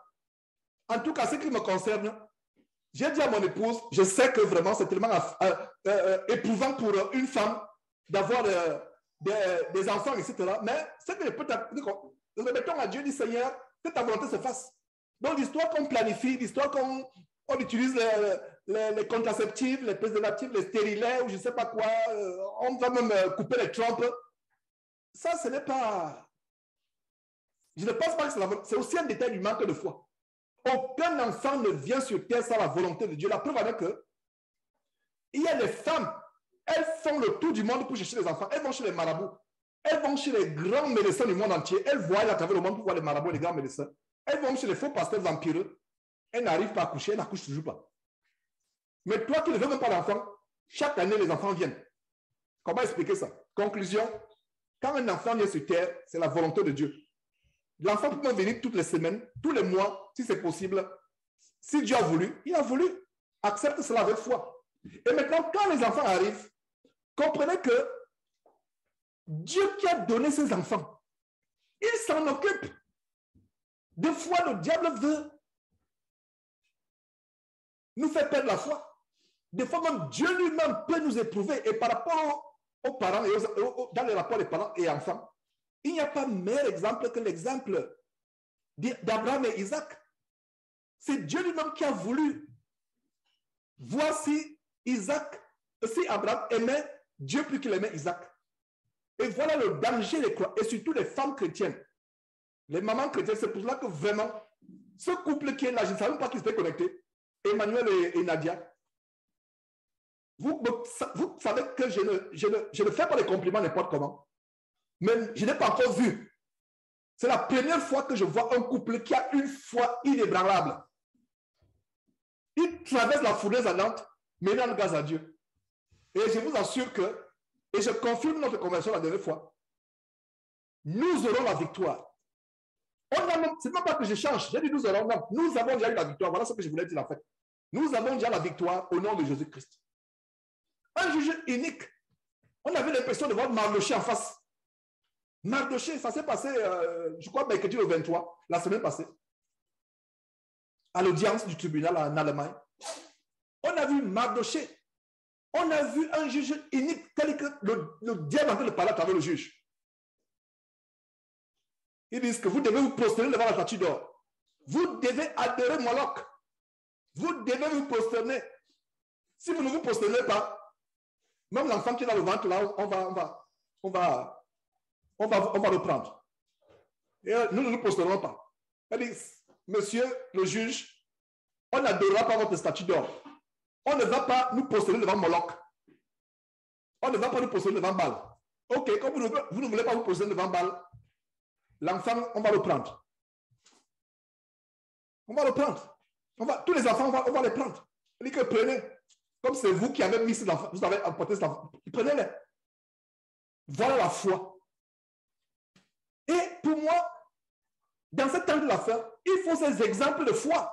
En tout cas, ce qui me concerne, j'ai dit à mon épouse, je sais que vraiment c'est tellement éprouvant pour une femme d'avoir des enfants, etc. Mais ce que je peux remettons à Dieu, dit Seigneur, que ta volonté se fasse. Donc l'histoire qu'on planifie, l'histoire qu'on utilise les contraceptifs, les préservatifs, les stérilets ou je ne sais pas quoi, on va même couper les trompes. Ça, ce n'est pas... Je ne pense pas que c'est aussi un détail du manque de foi. Aucun enfant ne vient sur terre sans la volonté de Dieu. La preuve est que il y a des femmes, elles font le tour du monde pour chercher les enfants. Elles vont chez les marabouts. Elles vont chez les grands médecins du monde entier. Elles voient à travers le monde pour voir les marabouts et les grands médecins. Elles vont chez les faux pasteurs vampireux. Elles n'arrivent pas à accoucher. Elles n'accouchent toujours pas. Mais toi qui ne veux même pas d'enfants, chaque année, les enfants viennent. Comment expliquer ça? Conclusion, quand un enfant vient sur terre, c'est la volonté de Dieu. L'enfant peut même venir toutes les semaines, tous les mois, si c'est possible. Si Dieu a voulu, il a voulu. Accepte cela avec foi. Et maintenant, quand les enfants arrivent, comprenez que Dieu qui a donné ses enfants, il s'en occupe. Des fois, le diable veut nous faire perdre la foi. Des fois, même Dieu lui-même peut nous éprouver. Et par rapport aux parents, et dans les rapports des parents et enfants, il n'y a pas meilleur exemple que l'exemple d'Abraham et Isaac. C'est Dieu lui-même qui a voulu voir si Abraham aimait Dieu plus qu'il aimait Isaac. Et voilà le danger des croix, et surtout les femmes chrétiennes. Les mamans chrétiennes, c'est pour cela que vraiment, ce couple qui est là, je ne savais pas qu'ils étaient connectés, Emmanuel et Nadia. Vous savez que je ne fais pas des compliments n'importe comment, mais je n'ai pas encore vu. C'est la première fois que je vois un couple qui a une foi inébranlable. Il traverse la fournaise ardente, mais il rend grâce à Dieu. Et je vous assure que, et je confirme notre conversion la dernière fois, nous aurons la victoire. Ce n'est pas que je change, j'ai dit nous aurons, non, nous avons déjà eu la victoire. Voilà ce que je voulais dire en fait. Nous avons déjà la victoire au nom de Jésus-Christ. Un juge unique. On avait l'impression de voir Mardoché en face. Mardoché, ça s'est passé, je crois, mercredi le 23, la semaine passée, à l'audience du tribunal en Allemagne. On a vu Mardoché. On a vu un juge unique, tel que le diable en train de parler à travers le juge. Ils disent que vous devez vous prosterner devant la statue d'or. Vous devez adorer Moloch. Vous devez vous prosterner. Si vous ne vous prosternez pas, même l'enfant qui est dans le ventre, là, on va le prendre. Et nous ne nous prosternerons pas. Elle dit, monsieur le juge, on n'adorera pas votre statue d'or. On ne va pas nous prosterner devant Moloch. On ne va pas nous prosterner devant Baal. Ok, comme vous ne voulez pas vous prosterner devant Baal, l'enfant, on va le prendre. On va le prendre. Tous les enfants, on va les prendre. Elle dit que prenez. Comme c'est vous qui avez mis cet enfant, vous avez apporté cet enfant. Prenez-les. Voilà la foi. Et pour moi, dans ce temps de l'affaire, il faut ces exemples de foi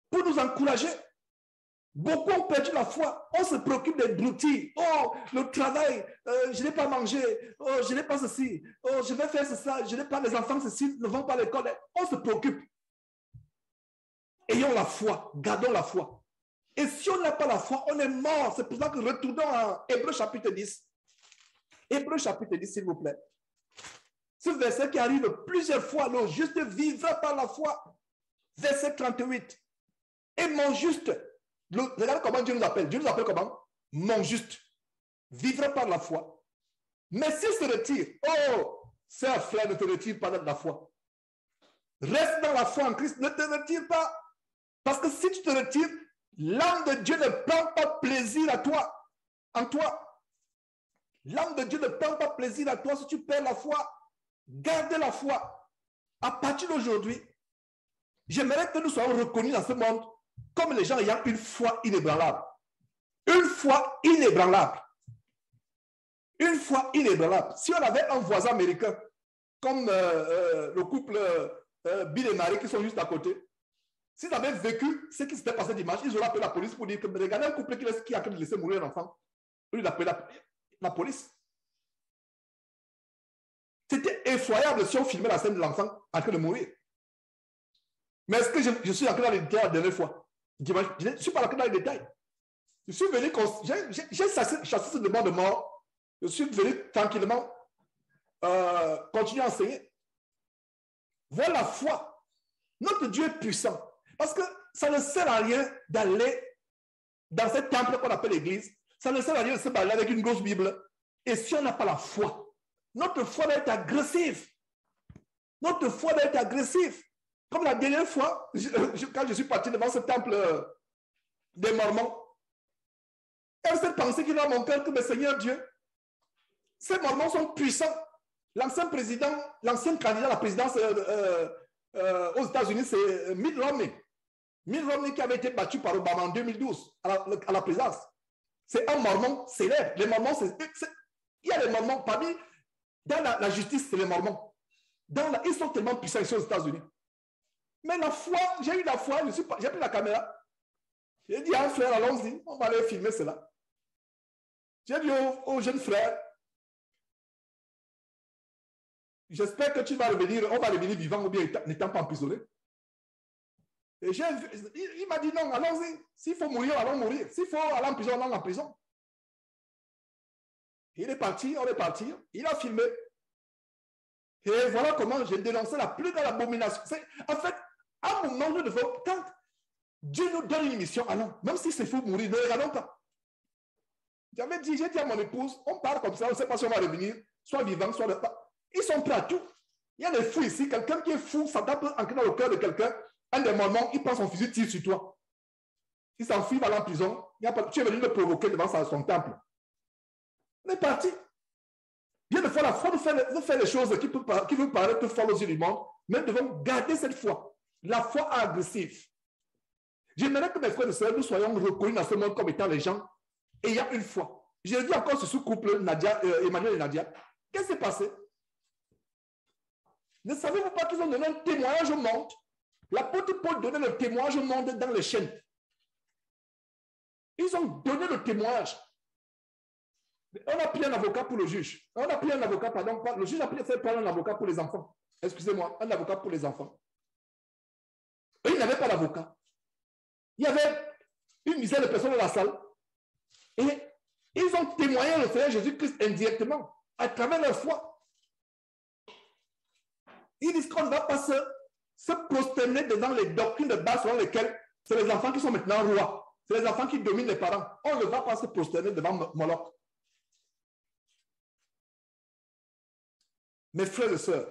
pour nous encourager. Beaucoup ont perdu la foi. On se préoccupe des broutilles. Oh, le travail, je n'ai pas mangé. Oh, je n'ai pas ceci. Oh, je vais faire ça. Je n'ai pas les enfants, ceci, ne vont pas à l'école. On se préoccupe. Ayons la foi. Gardons la foi. Et si on n'a pas la foi, on est mort. C'est pour ça que retournons à Hébreux chapitre 10. Hébreux chapitre 10, s'il vous plaît. Ce verset qui arrive plusieurs fois. Le juste vivra par la foi. Verset 38. Et mon juste. Regardez comment Dieu nous appelle. Dieu nous appelle comment? Mon juste. Vivra par la foi. Mais s'il se retire, oh, sœur, frère, ne te retire pas de la foi. Reste dans la foi en Christ. Ne te retire pas. Parce que si tu te retires, l'âme de Dieu ne prend pas plaisir à toi. En toi. L'âme de Dieu ne prend pas plaisir à toi si tu perds la foi. Gardez la foi. À partir d'aujourd'hui, j'aimerais que nous soyons reconnus dans ce monde comme les gens ayant une foi inébranlable. Une foi inébranlable. Une foi inébranlable. Si on avait un voisin américain, comme le couple Bill et Marie qui sont juste à côté, s'ils avaient vécu ce qui s'était passé dimanche, ils auraient appelé la police pour dire que regardez un couple qui a laissé mourir un enfant. Il a appelé la police. C'était effroyable si on filmait la scène de l'enfant en train de mourir. Mais est-ce que je suis entré dans les détails la dernière fois? Je ne suis pas entré dans les détails. Je suis venu, j'ai chassé ce demande de mort. Je suis venu tranquillement continuer à enseigner. Voilà la foi. Notre Dieu est puissant. Parce que ça ne sert à rien d'aller dans ce temple qu'on appelle l'église. Ça ne sert à rien de se balader avec une grosse Bible. Et si on n'a pas la foi, notre foi doit être agressive. Notre foi doit être agressive. Comme la dernière fois, quand je suis parti devant ce temple des Mormons, il y a cette pensée qui est dans mon cœur que, mais Seigneur Dieu, ces Mormons sont puissants. L'ancien président, l'ancien candidat à la présidence aux États-Unis, c'est Mitt Romney. Mitt Romney qui avait été battu par Obama en 2012 à la présidence. C'est un Mormon célèbre. Les Mormons, il y a les Mormons parmi, dans la justice, c'est les Mormons. Ils sont tellement puissants ici aux États-Unis. Mais la foi, j'ai eu la foi, j'ai pris la caméra. J'ai dit à un frère, allons-y, on va aller filmer cela. J'ai dit aux jeunes frères, j'espère que tu vas revenir, on va revenir vivant ou bien n'étant pas emprisonné. Et il m'a dit non, allons-y. S'il faut mourir, allons mourir. S'il faut aller en prison, allons en prison. Il est parti, on est parti. Il a filmé. Et voilà comment j'ai dénoncé la plus grande abomination. En fait, à un moment de quand Dieu nous donne une mission, allons. Même si c'est fou mourir, ne regardons pas. J'ai dit à mon épouse, on part comme ça, on ne sait pas si on va revenir, soit vivant, soit pas. Ils sont prêts à tout. Il y a des fous ici, quelqu'un qui est fou, ça tape ancré dans le cœur de quelqu'un. Un des moments, il prend son fusil, tire sur toi. Il s'enfuit, il va aller en prison. Tu es venu le provoquer devant son temple. On est parti. Bien de fois, la foi nous fait les choses qui vous paraître folles aux yeux du monde, mais nous devons garder cette foi. La foi agressive. J'aimerais que mes frères et sœurs, nous soyons reconnus dans ce monde comme étant les gens ayant une foi. J'ai vu encore sur ce couple, Emmanuel et Nadia. Qu'est-ce qui s'est passé? Ne savez-vous pas qu'ils ont donné un témoignage au monde? L'apôtre Paul donnait le témoignage au monde dans les chaînes. Ils ont donné le témoignage. On a pris un avocat pour le juge. On a pris un avocat, pardon, le juge a fait prendre un avocat pour les enfants. Excusez-moi, un avocat pour les enfants. Et il n'avait pas d'avocat. Il y avait une dizaine de personnes dans la salle. Et ils ont témoigné le Seigneur Jésus-Christ indirectement, à travers leur foi. Ils disent qu'on ne va pas se prosterner devant les doctrines de base selon lesquelles c'est les enfants qui sont maintenant rois. C'est les enfants qui dominent les parents. On ne va pas se prosterner devant Moloch. Mes frères et sœurs,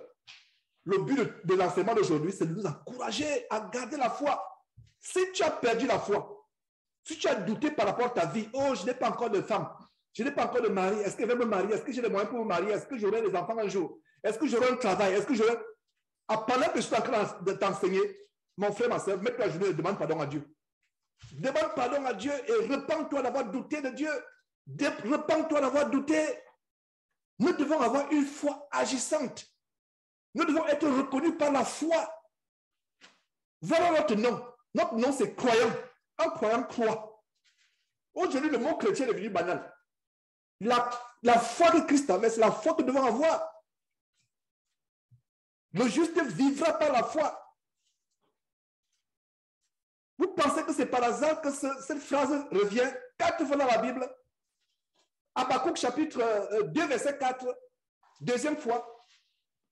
le but de l'enseignement d'aujourd'hui, c'est de nous encourager à garder la foi. Si tu as perdu la foi, si tu as douté par rapport à ta vie, oh, je n'ai pas encore de femme, je n'ai pas encore de mari, est-ce que je vais me marier, est-ce que j'ai les moyens pour me marier, est-ce que j'aurai des enfants un jour, est-ce que j'aurai un travail, est-ce que j'aurai... Pendant que je suis en train de t'enseigner, mon frère, ma soeur, mets-toi à genoux et demande pardon à Dieu. Demande pardon à Dieu et repens-toi d'avoir douté de Dieu. Repens-toi d'avoir douté. Nous devons avoir une foi agissante. Nous devons être reconnus par la foi. Voilà notre nom. Notre nom, c'est croyant. Un croyant croit. Aujourd'hui, le mot chrétien est devenu banal. La foi de Christ avait, c'est la foi que nous devons avoir. Le juste vivra par la foi. Vous pensez que c'est par hasard que cette phrase revient 4 fois dans la Bible? Habakkuk chapitre 2, verset 4. Deuxième fois.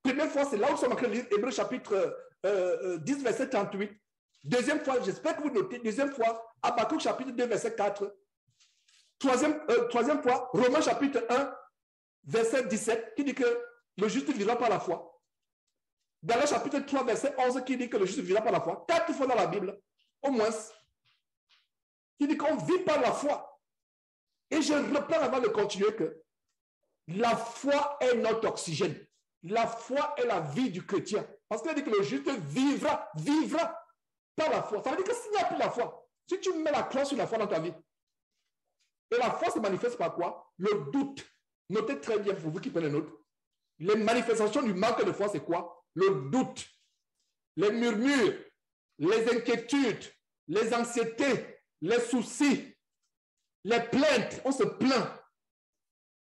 Première fois, c'est là où nous sommes en train de lire Hébreux chapitre 10, verset 38. Deuxième fois, j'espère que vous notez. Deuxième fois, Habakkuk chapitre 2, verset 4. Troisième fois, Romains chapitre 1, verset 17, qui dit que le juste vivra par la foi. Dans le chapitre 3, verset 11, qui dit que le juste vivra par la foi. 4 fois dans la Bible, au moins, qui dit qu'on vit par la foi. Et je reprends avant de continuer que la foi est notre oxygène. La foi est la vie du chrétien. Parce qu'il dit que le juste vivra par la foi. Ça veut dire que s'il n'y a plus la foi, si tu mets la croix sur la foi dans ta vie, et la foi se manifeste par quoi? Le doute. Notez très bien, pour vous qui prenez note. Les manifestations du manque de foi, c'est quoi? Le doute, les murmures, les inquiétudes, les anxiétés, les soucis, les plaintes. On se plaint.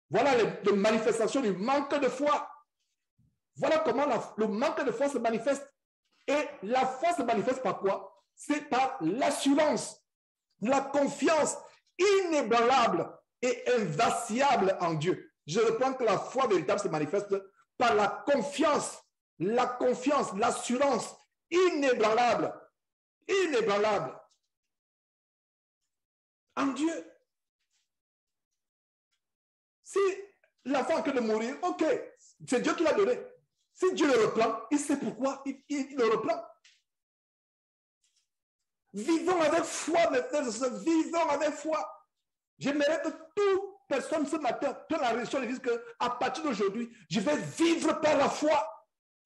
Voilà les manifestations du manque de foi. Voilà comment le manque de foi se manifeste. Et la foi se manifeste par quoi? C'est par l'assurance, la confiance inébranlable et invasiable en Dieu. Je reprends que la foi véritable se manifeste par la confiance, l'assurance inébranlable en Dieu. Si l'enfant a que de mourir, ok, c'est Dieu qui l'a donné. Si Dieu le reprend, il sait pourquoi il le reprend. Vivons avec foi, mes frères et sœurs, vivons avec foi. J'aimerais que toute personne ce matin prenne la résolution et dise qu'à partir d'aujourd'hui, je vais vivre par la foi.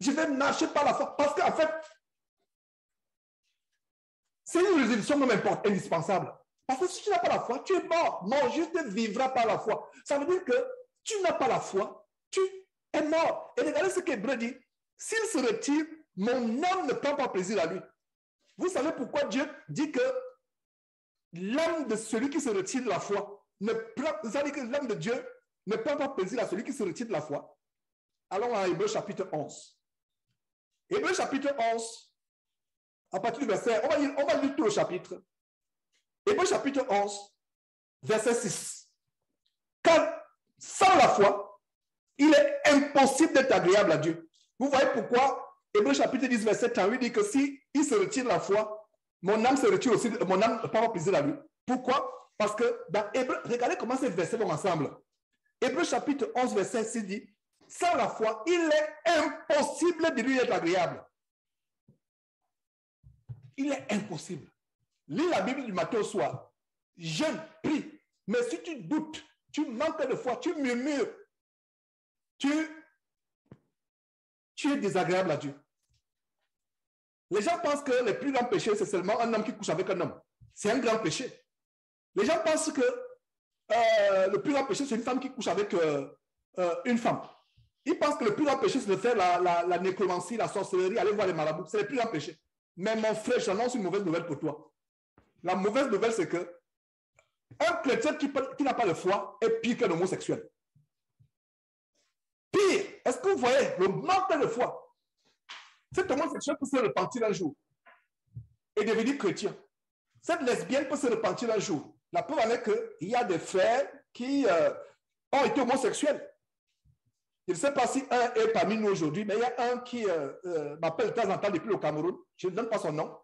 Je vais marcher par la foi. Parce qu'en fait, c'est une résolution même indispensable. Parce que si tu n'as pas la foi, tu es mort. Mon juste vivra par la foi. Ça veut dire que tu n'as pas la foi, tu es mort. Et regardez ce qu'Hébreu dit. S'il se retire, mon âme ne prend pas plaisir à lui. Vous savez pourquoi Dieu dit que l'âme de celui qui se retire de la foi ne prend, vous savez que l'âme de Dieu ne prend pas plaisir à celui qui se retire de la foi. allons à Hébreux chapitre 11. Hébreux chapitre 11, à partir du verset, on va lire tout le chapitre. Hébreux chapitre 11, verset 6. Car sans la foi, il est impossible d'être agréable à Dieu. Vous voyez pourquoi Hébreux chapitre 10, verset 38 dit que si il se retire la foi, mon âme se retire aussi, mon âme ne peut pas plaisir à lui. Pourquoi? Parce que dans Hébreux, regardez comment ces versets vont ensemble. Hébreux chapitre 11, verset 6 dit, sans la foi, il est impossible de lui être agréable. Il est impossible. Lis la Bible du matin au soir. Jeûne, prie. Mais si tu doutes, tu manques de foi, tu murmures, tu es désagréable à Dieu. Les gens pensent que le plus grand péché, c'est seulement un homme qui couche avec un homme. C'est un grand péché. Les gens pensent que le plus grand péché, c'est une femme qui couche avec une femme. Ils pensent que le plus grand péché, c'est de faire la nécromancie, la sorcellerie, aller voir les marabouts. C'est le plus grand péché. Mais mon frère, j'annonce une mauvaise nouvelle pour toi. La mauvaise nouvelle, c'est que un chrétien qui n'a pas de foi est pire qu'un homosexuel. Pire. Est-ce que vous voyez le manque de foi? Cet homosexuel peut se repentir un jour et devenir chrétien. Cette lesbienne peut se repentir un jour. La preuve en est qu'il y a des frères qui ont été homosexuels. Je ne sais pas si un est parmi nous aujourd'hui, mais il y a un qui m'appelle de temps en temps depuis le Cameroun, je ne donne pas son nom,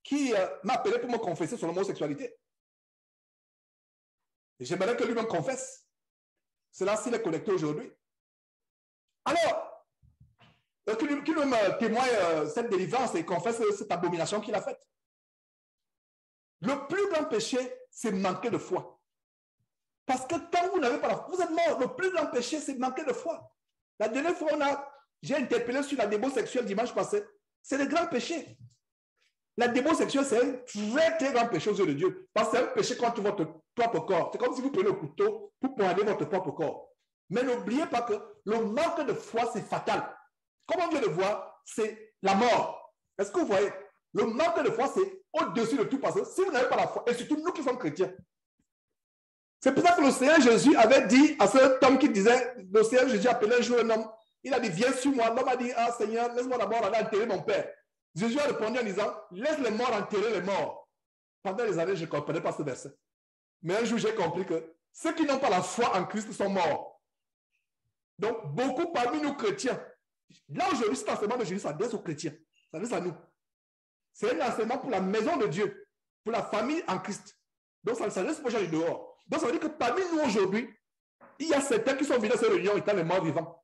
qui m'a appelé pour me confesser sur l'homosexualité. Et j'aimerais que lui-même confesse. Cela s'il est connecté aujourd'hui. Alors, qu'il lui témoigne cette délivrance et confesse cette abomination qu'il a faite. Le plus grand péché, c'est manquer de foi. Parce que quand vous n'avez pas la foi, vous êtes mort. Le plus grand péché, c'est manquer de foi. La dernière fois, j'ai interpellé sur la démo sexuelle dimanche passé. C'est le grand péché. La démo sexuelle, c'est un très, très grand péché aux yeux de Dieu. Parce que c'est un péché contre votre propre corps. C'est comme si vous prenez le couteau pour poignarder votre propre corps. Mais n'oubliez pas que le manque de foi, c'est fatal. Comme on vient de voir, c'est la mort. Est-ce que vous voyez? Le manque de foi, c'est au-dessus de tout. Parce que si vous n'avez pas la foi, et surtout nous qui sommes chrétiens, c'est pour ça que le Seigneur Jésus avait dit à cet homme qui disait, le Seigneur Jésus appelait un jour un homme, il a dit, viens sur moi. L'homme a dit, ah Seigneur, laisse-moi d'abord aller enterrer mon père. Jésus a répondu en disant, laisse les morts enterrer les morts. Pendant les années, je ne comprenais pas ce verset. Mais un jour, j'ai compris que ceux qui n'ont pas la foi en Christ sont morts. Donc, beaucoup parmi nous chrétiens, là aujourd'hui, cet enseignement de Jésus s'adresse aux chrétiens, ça s'adresse à nous. C'est un enseignement pour la maison de Dieu, pour la famille en Christ. Donc, ça ne s'adresse pas aux gens du dehors. Donc, ça veut dire que parmi nous aujourd'hui, il y a certains qui sont venus à cette réunion étant les morts vivants.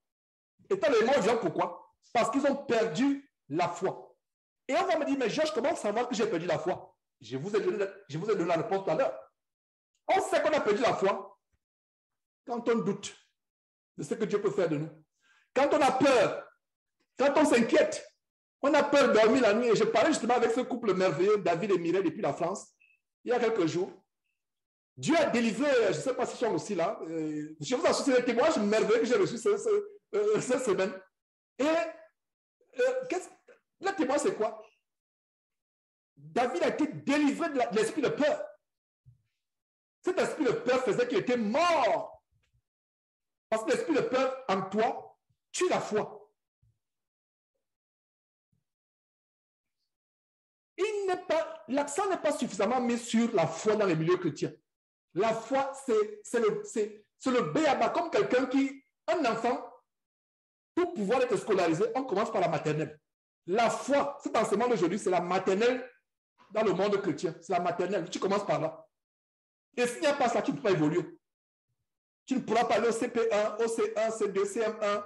Étant les morts vivants, pourquoi? Parce qu'ils ont perdu la foi. Et on va me dire, mais Georges, comment savoir que j'ai perdu la foi? Je vous ai donné la réponse tout à l'heure. On sait qu'on a perdu la foi quand on doute de ce que Dieu peut faire de nous. Quand on a peur, quand on s'inquiète, on a peur de dormir la nuit. Et je parlais justement avec ce couple merveilleux, David et Mireille, depuis la France, il y a quelques jours. Dieu a délivré, je ne sais pas si ils sont aussi là, je vous assure, c'est les témoignages merveilleux que j'ai reçus cette semaine. Et le témoin, c'est quoi? David a été délivré de l'esprit de peur. Cet esprit de peur faisait qu'il était mort. Parce que l'esprit de peur en toi tue la foi. L'accent n'est pas suffisamment mis sur la foi dans les milieux chrétiens. La foi, c'est le béaba, comme quelqu'un un enfant, pour pouvoir être scolarisé, on commence par la maternelle. La foi, cet enseignement d'aujourd'hui, c'est la maternelle dans le monde chrétien. C'est la maternelle, tu commences par là. Et s'il n'y a pas ça, tu ne peux pas évoluer. Tu ne pourras pas aller au CP1, au C1, C2, CM1,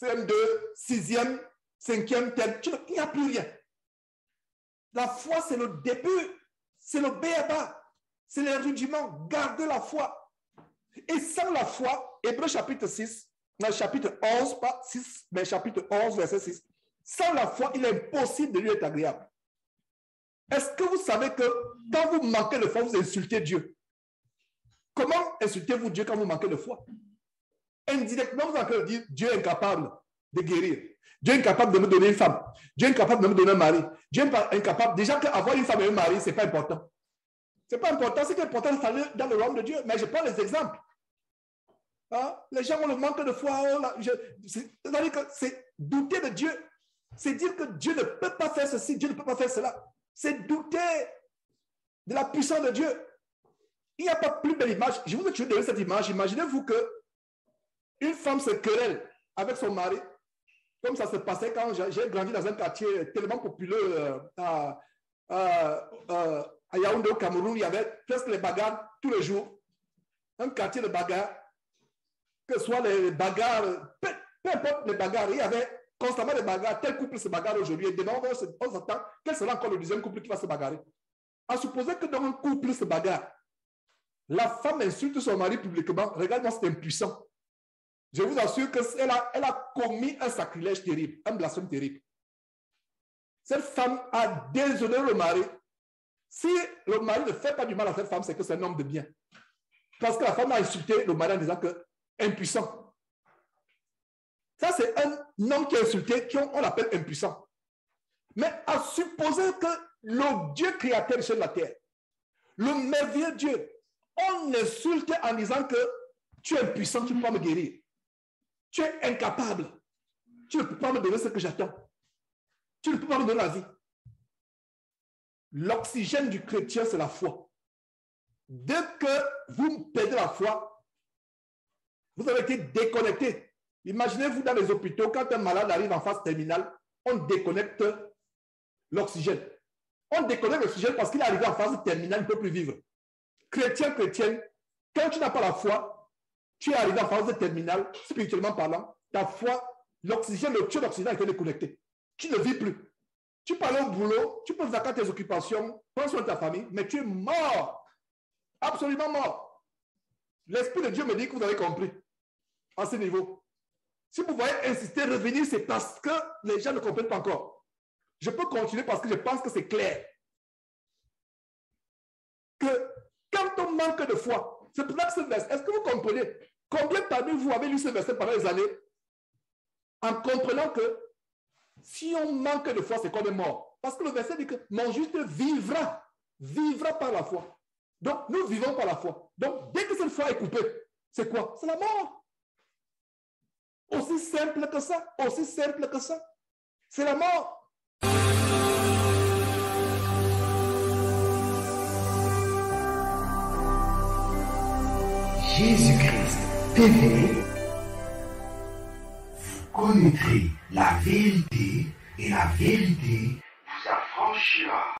CM2, 6e, 5e, il n'y a plus rien. La foi, c'est le début, c'est le béaba. C'est les rudiments. Gardez la foi. Et sans la foi, Hébreux chapitre 6, chapitre 11, pas 6, mais chapitre 11, verset 6. Sans la foi, il est impossible de lui être agréable. Est-ce que vous savez que quand vous manquez de foi, vous insultez Dieu? Comment insultez-vous Dieu quand vous manquez de foi? Indirectement, vous allez dire Dieu est incapable de guérir. Dieu est incapable de me donner une femme. Dieu est incapable de me donner un mari. Dieu est incapable. Déjà qu'avoir une femme et un mari, ce n'est pas important. Ce n'est pas important. Ce qui est important, c'est d'aller dans le royaume de Dieu. Mais je prends les exemples. Hein? Les gens ont le manque de foi. C'est-à-dire que c'est douter de Dieu. C'est dire que Dieu ne peut pas faire ceci, Dieu ne peut pas faire cela. C'est douter de la puissance de Dieu. Il n'y a pas plus belle image. Je vous ai toujours donné cette image. Imaginez-vous que une femme se querelle avec son mari, comme ça se passait quand j'ai grandi dans un quartier tellement populaire à Yaoundé au Cameroun. Il y avait presque les bagarres tous les jours. Un quartier de bagarres, que ce soit les bagarres, peu importe les bagarres, il y avait constamment des bagarres. Tel couple se bagarre aujourd'hui et demain on s'attend quel sera encore le deuxième couple qui va se bagarrer. À supposer que dans un couple se bagarre, la femme insulte son mari publiquement. Regarde-moi, c'est impuissant. Je vous assure qu'elle a commis un sacrilège terrible, un blasphème terrible. Cette femme a déshonoré le mari. Si le mari ne fait pas du mal à cette femme, c'est que c'est un homme de bien. Parce que la femme a insulté le mari en disant que impuissant. Ça, c'est un homme qui a insulté, on l'appelle impuissant. Mais à supposer que le Dieu créateur sur la terre, le merveilleux Dieu, on insulte en disant que tu es impuissant, tu ne peux pas me guérir. Tu es incapable. Tu ne peux pas me donner ce que j'attends. Tu ne peux pas me donner la vie. L'oxygène du chrétien, c'est la foi. Dès que vous perdez la foi, vous avez été déconnecté. Imaginez-vous dans les hôpitaux, quand un malade arrive en phase terminale, on déconnecte l'oxygène. On déconnecte l'oxygène parce qu'il est arrivé en phase terminale, il ne peut plus vivre. Chrétienne, quand tu n'as pas la foi, tu es arrivé en phase terminale, spirituellement parlant, ta foi, l'oxygène, le taux d'oxygène a été déconnecté. Tu ne vis plus. Tu peux aller au boulot, tu peux vaquer tes occupations, prendre soin de ta famille, mais tu es mort. Absolument mort. L'Esprit de Dieu me dit que vous avez compris à ce niveau. Si vous voyez insister, revenir, c'est parce que les gens ne comprennent pas encore. Je peux continuer parce que je pense que c'est clair. Que quand on manque de foi, c'est pour ça que ce verset, est-ce que vous comprenez combien parmi vous avez lu ce verset pendant les années en comprenant que si on manque de foi, c'est qu'on est mort. Parce que le verset dit que mon juste vivra par la foi. Donc, nous vivons par la foi. Donc, dès que cette foi est coupée, c'est quoi? C'est la mort. Aussi simple que ça. Aussi simple que ça. C'est la mort. Jésus-Christ TV, vous connaîtrez la vérité et la vérité vous affranchira.